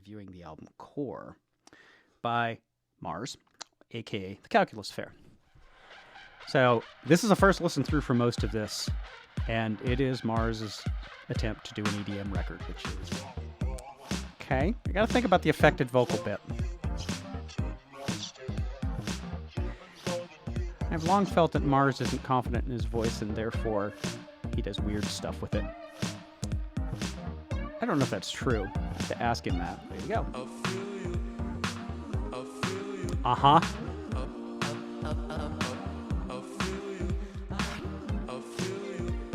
reviewing the album Core by Mars, aka The Calculus Fair. So this is a first listen through for most of this, and it is Mars's attempt to do an EDM record, which is okay. I gotta think about the affected vocal bit. I've long felt that Mars isn't confident in his voice, and therefore he does weird stuff with it. I don't know if that's true. I have to ask him that. There you go. Uh-huh.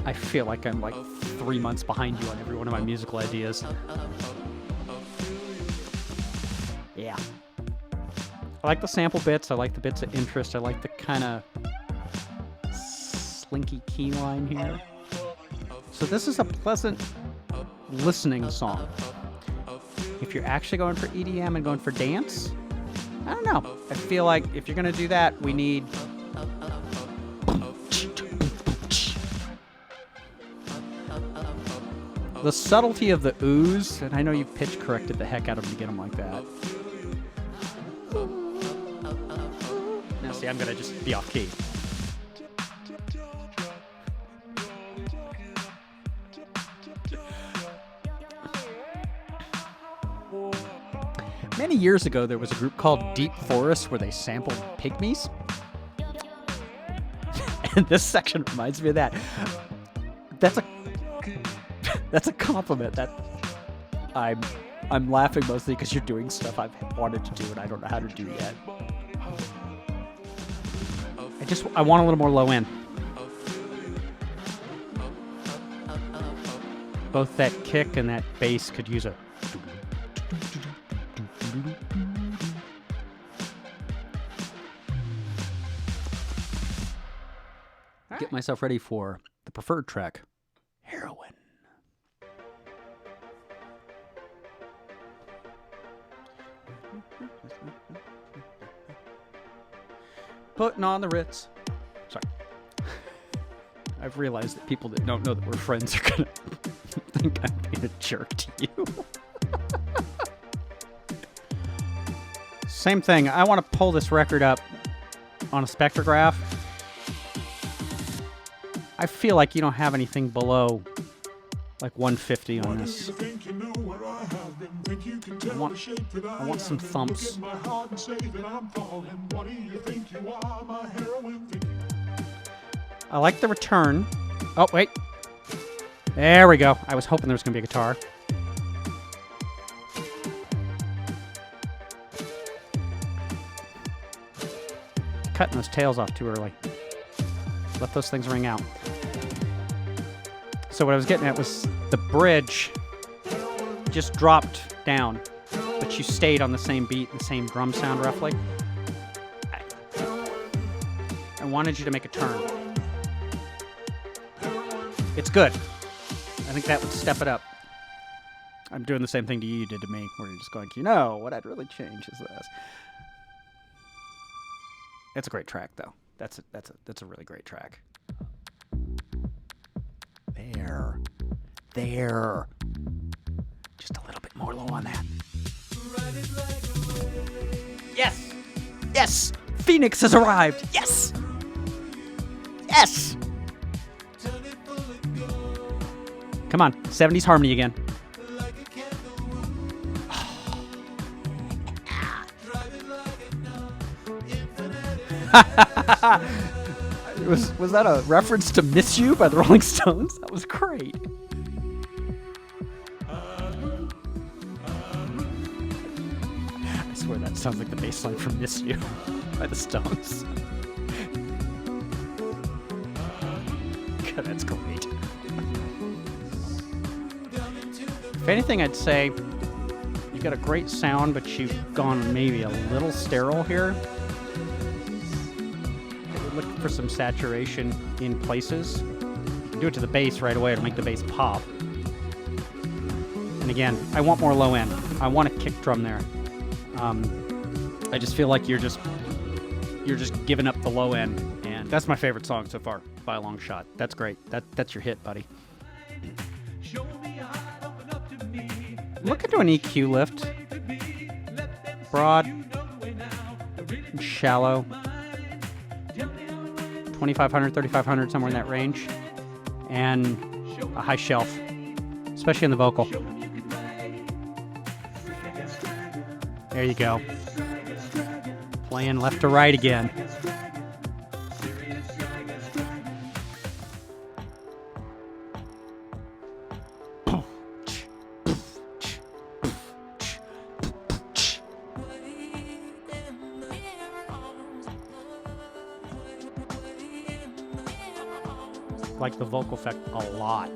I feel like I'm like 3 months behind you on every one of my musical ideas. Yeah. I like the sample bits. I like the bits of interest. I like the kind of slinky key line here. So this is a pleasant listening song. If you're actually going for EDM and going for dance, I don't know. I feel like if you're going to do that, we need... the subtlety of the ooze, and I know you've pitch corrected the heck out of them to get them like that. Now see, I'm going to just be off key. Many years ago, there was a group called Deep Forest where they sampled pygmies. And this section reminds me of that. That's a compliment. That I'm laughing mostly because you're doing stuff I've wanted to do and I don't know how to do yet. I want a little more low end. Both that kick and that bass could use a... Get myself ready for the preferred track, Heroin. Putting on the Ritz. Sorry. I've realized that people that don't know that we're friends are gonna think I'm being a jerk to you. Same thing. I want to pull this record up on a spectrograph. I feel like you don't have anything below like 150 on this. I want some thumps. I like the return. Oh, wait. There we go. I was hoping there was going to be a guitar. Cutting those tails off too early. Let those things ring out. So what I was getting at was the bridge just dropped down, but you stayed on the same beat, the same drum sound roughly. I wanted you to make a turn. It's good. I think that would step it up. I'm doing the same thing to you did to me, where you're just going, what I'd really change is this. It's a great track, though. That's a really great track. There. Just a little bit more low on that. Yes! Phoenix has arrived! Yes! Come on, 70s harmony again. Was that a reference to Miss You by the Rolling Stones? That was great. I swear that sounds like the bass line from Miss You by the Stones. God, that's great. If anything, I'd say you've got a great sound, but you've gone maybe a little sterile here. Look for some saturation in places. You can do it to the bass right away to make the bass pop. And again, I want more low end. I want a kick drum there. I just feel like you're just giving up the low end, and that's my favorite song so far by a long shot. That's great. That's your hit, buddy. Look into an EQ lift. broad and shallow. 2,500, 3,500, somewhere in that range. And a high shelf, especially in the vocal. There you go. Playing left to right again. Like the vocal effect a lot.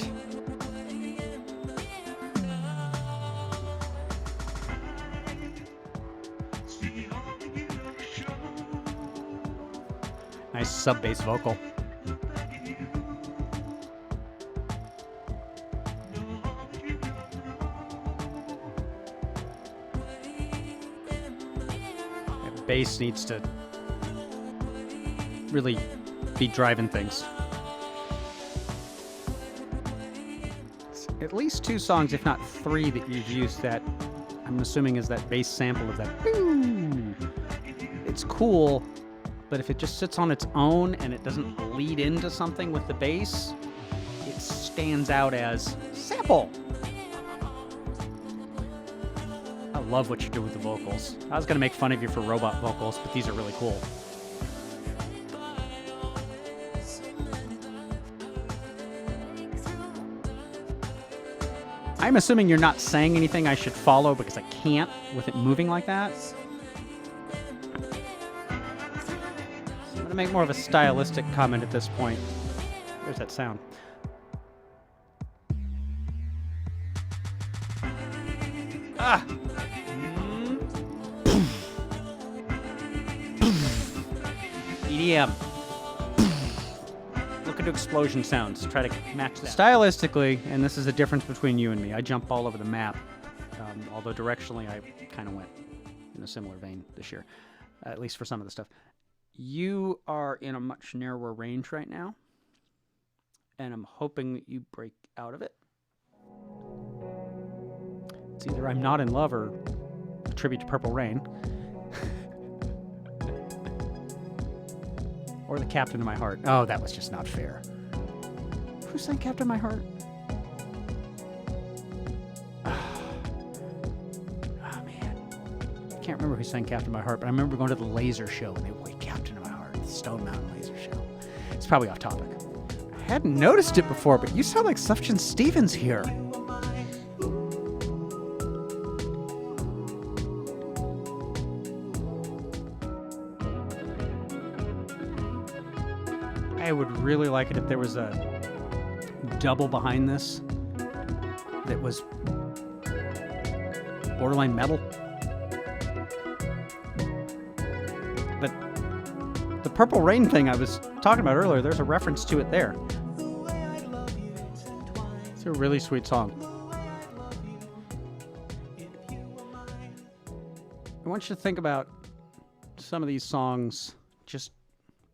Nice sub-bass vocal. That bass needs to really be driving things. At least 2 songs, if not 3, that you've used that I'm assuming is that bass sample of that. Boom. It's cool, but if it just sits on its own and it doesn't lead into something with the bass, it stands out as sample. I love what you do with the vocals. I was going to make fun of you for robot vocals, but these are really cool. I'm assuming you're not saying anything I should follow because I can't with it moving like that. So I'm going to make more of a stylistic comment at this point. There's that sound. Ah! EDM. Look into explosion sounds. Try to match that. Stylistically, and this is the difference between you and me, I jump all over the map. Although directionally, I kind of went in a similar vein this year, at least for some of the stuff. You are in a much narrower range right now, and I'm hoping that you break out of it. It's either I'm Not in Love or a tribute to Purple Rain. Or the Captain of My Heart. Oh, that was just not fair. Who sang Captain of My Heart? Oh, man. I can't remember who sang Captain of My Heart, but I remember going to the laser show and they played Captain of My Heart, the Stone Mountain Laser Show. It's probably off topic. I hadn't noticed it before, but you sound like Sufjan Stevens here. I would really like it if there was a double behind this that was borderline metal. But the Purple Rain thing I was talking about earlier, there's a reference to it there. It's a really sweet song. I want you to think about some of these songs, just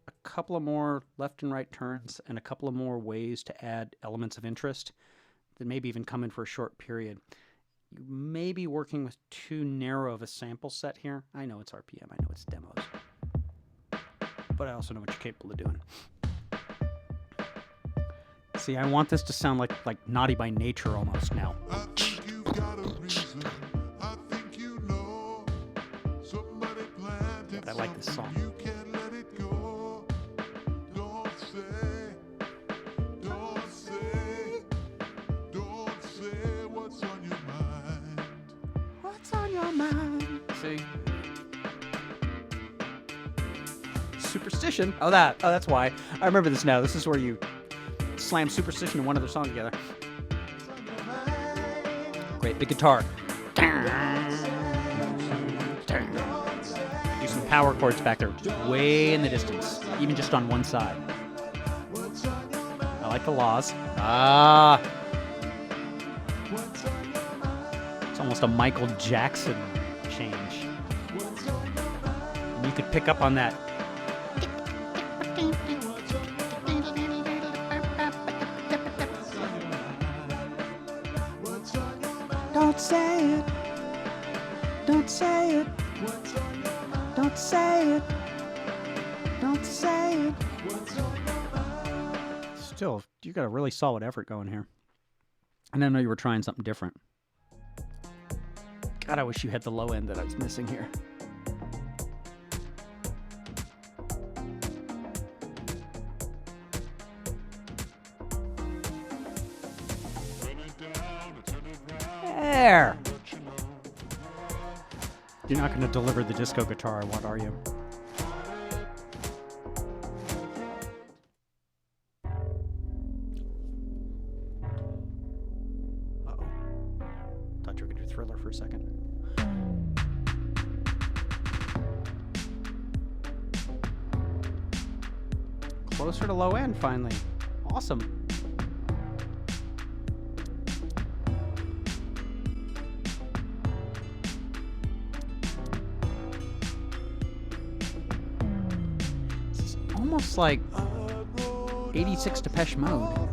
a couple of more left and right turns and a couple of more ways to add elements of interest that maybe even come in for a short period. You may be working with too narrow of a sample set here. I know it's RPM, I know it's demos, but I also know what you're capable of doing. See, I want this to sound like Naughty by Nature almost now. But I like this song. See? Superstition. Oh, that's why. I remember this now. This is where you slam Superstition and one other song together. Great big guitar. Do some power chords back there, just way in the distance, even just on one side. I like the Laws. Ah. It's almost a Michael Jackson change. And you could pick up on that. Don't say it. Don't say it. Don't say it. Don't say it. Still, you got a really solid effort going here. I didn't know you were trying something different. God, I wish you had the low end that I was missing here. There. You're not going to deliver the disco guitar I want, are you? Uh-oh. Thought you were going to do Thriller for a second. Closer to low end, finally. Awesome. Almost like 86 Depeche Mode.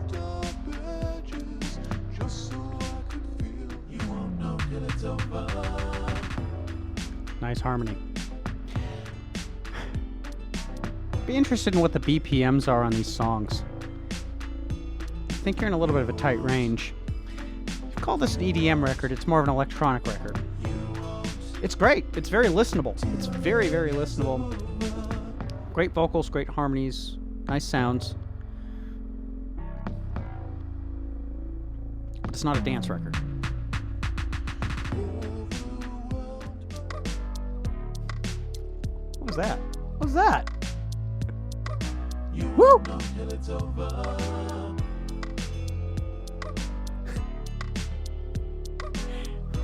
Nice harmony. Be interested in what the BPMs are on these songs. I think you're in a little bit of a tight range. You call this an EDM record, it's more of an electronic record. It's great. It's very listenable. It's very, very listenable. Great vocals, great harmonies, nice sounds. But it's not a dance record. What was that? What was that? Woo!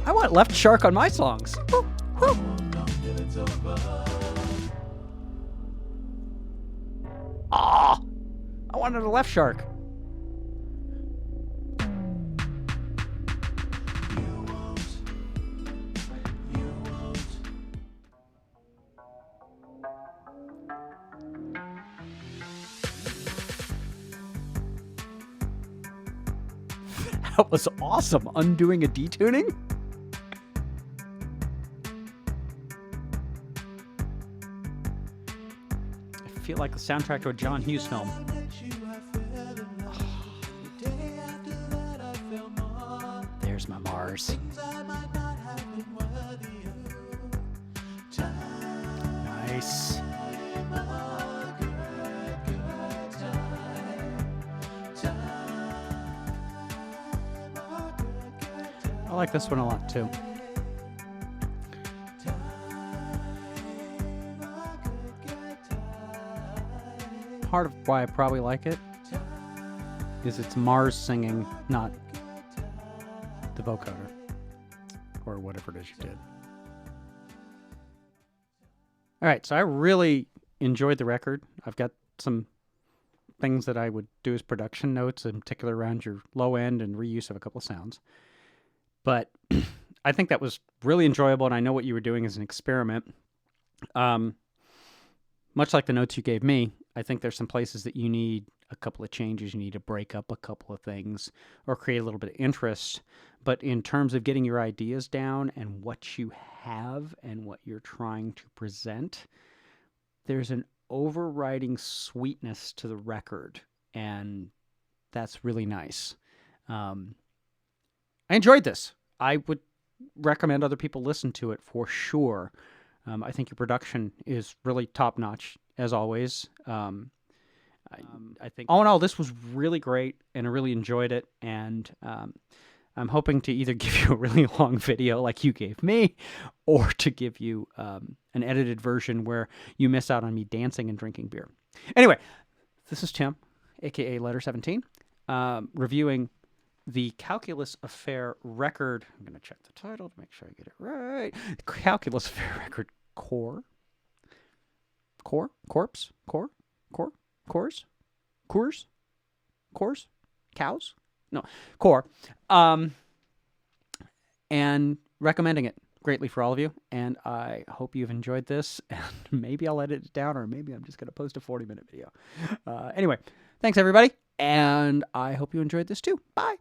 I want Left Shark on my songs. Woo! Woo! Ah! I wanted a Left Shark. That was awesome. Undoing a detuning? I feel like the soundtrack to a John Hughes film. There's my Mars. Nice. I like this one a lot too. Part of why I probably like it is it's Mars singing, not the vocoder or whatever it is you did. All right, so I really enjoyed the record. I've got some things that I would do as production notes, in particular around your low end and reuse of a couple of sounds. But I think that was really enjoyable, and I know what you were doing as an experiment. Much like the notes you gave me, I think there's some places that you need a couple of changes. You need to break up a couple of things or create a little bit of interest. But in terms of getting your ideas down and what you have and what you're trying to present, there's an overriding sweetness to the record, and that's really nice. I enjoyed this. I would recommend other people listen to it for sure. I think your production is really top-notch, as always. I think, all in all, this was really great, and I really enjoyed it. And I'm hoping to either give you a really long video like you gave me, or to give you an edited version where you miss out on me dancing and drinking beer. Anyway, this is Tim, a.k.a. Letter 17, reviewing the Calculus Affair record. I'm going to check the title to make sure I get it right. Calculus Affair record Core. Cows? No, Core. And recommending it greatly for all of you. And I hope you've enjoyed this. And maybe I'll edit it down, or maybe I'm just going to post a 40-minute video. Anyway, thanks everybody. And I hope you enjoyed this too. Bye.